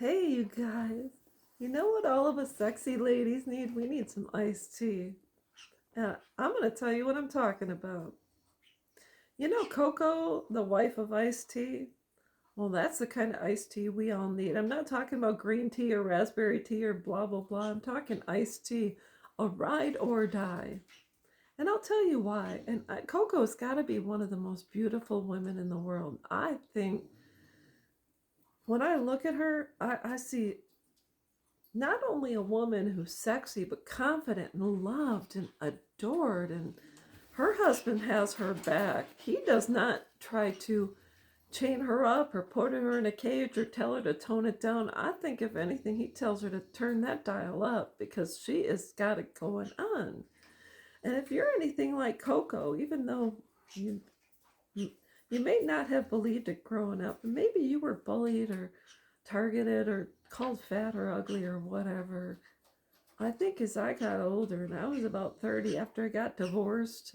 Hey, you guys. You know what all of us sexy ladies need? We need some iced tea. I'm going to tell you what I'm talking about. You know Coco, the wife of iced tea? Well, that's the kind of iced tea we all need. I'm not talking about green tea or raspberry tea or blah, blah, blah. I'm talking iced tea, a ride or die. And I'll tell you why. And Coco's got to be one of the most beautiful women in the world. I think when I look at her, I see not only a woman who's sexy, but confident and loved and adored. And her husband has her back. He does not try to chain her up or put her in a cage or tell her to tone it down. I think, if anything, he tells her to turn that dial up because she has got it going on. And if you're anything like Coco, even though you you may not have believed it growing up, and maybe you were bullied or targeted or called fat or ugly or whatever. I think as I got older, and I was about 30 after I got divorced,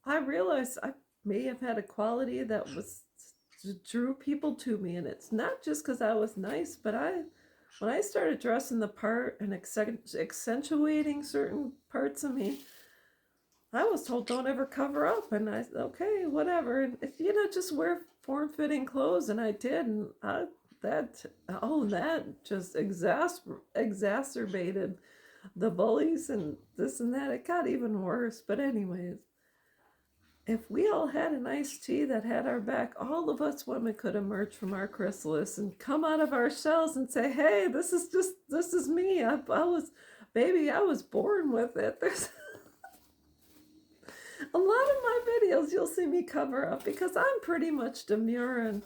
I realized I may have had a quality that drew people to me. And it's not just because I was nice, but when I started dressing the part and accentuating certain parts of me, I was told don't ever cover up. And I said, okay, whatever. And if just wear form-fitting clothes. And I did. And that just exacerbated the bullies and this and that. It got even worse. But anyways, if we all had an iced tea that had our back, all of us women could emerge from our chrysalis and come out of our shells and say, hey, this is me. I was born with it. There's a lot of my videos you'll see me cover up because I'm pretty much demure and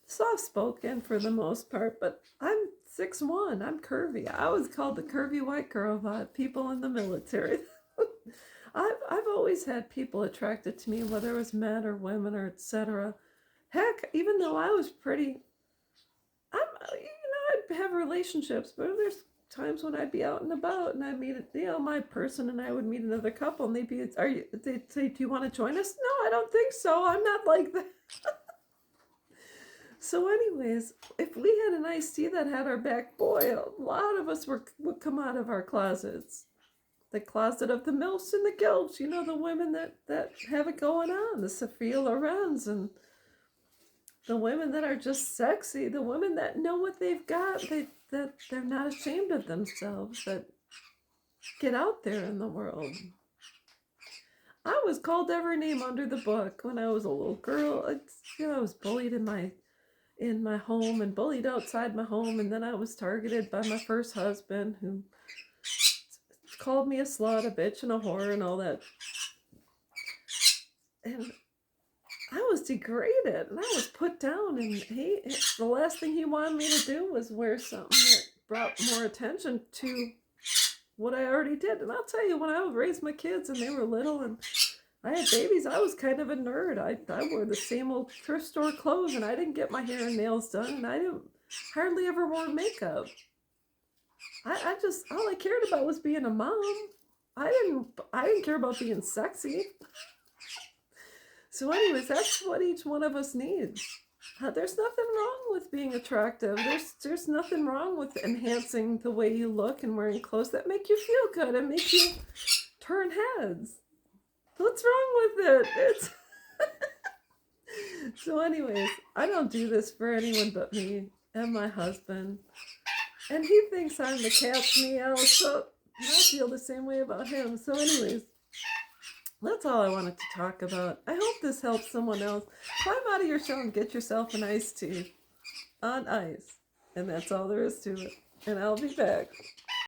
soft-spoken for the most part, but I'm 6'1". I'm curvy. I was called the curvy white girl by people in the military. I've always had people attracted to me, whether it was men or women or etc. Heck, even though I was pretty, I'd have relationships, but there's times when I'd be out and about and I'd meet, my person, and I would meet another couple, and they'd say, do you want to join us? No, I don't think so. I'm not like that. So anyways, if we had an iced tea that had our back, boy, a lot of us would come out of our closets. The closet of the MILFs and the gilfs, the women that have it going on, the Sophia Lorens, and the women that are just sexy, the women that know what they've got, that they're not ashamed of themselves, that get out there in the world. I was called every name under the book when I was a little girl. I was bullied in my home and bullied outside my home, and then I was targeted by my first husband, who called me a slut, a bitch, and a whore and all that. And I was degraded and I was put down, and the last thing he wanted me to do was wear something that brought more attention to what I already did. And I'll tell you, when I would raise my kids and they were little and I had babies, I was kind of a nerd. I wore the same old thrift store clothes, and I didn't get my hair and nails done, and I didn't hardly ever wore makeup. I just, all I cared about was being a mom. I didn't care about being sexy. So anyways, that's what each one of us needs. There's nothing wrong with being attractive. There's nothing wrong with enhancing the way you look and wearing clothes that make you feel good and make you turn heads. What's wrong with it? It's So anyways, I don't do this for anyone but me and my husband. And he thinks I'm the cat's meow, so I feel the same way about him. So anyways, that's all I wanted to talk about. I hope this helps someone else. Climb out of your shell and get yourself an iced tea on ice. And that's all there is to it. And I'll be back.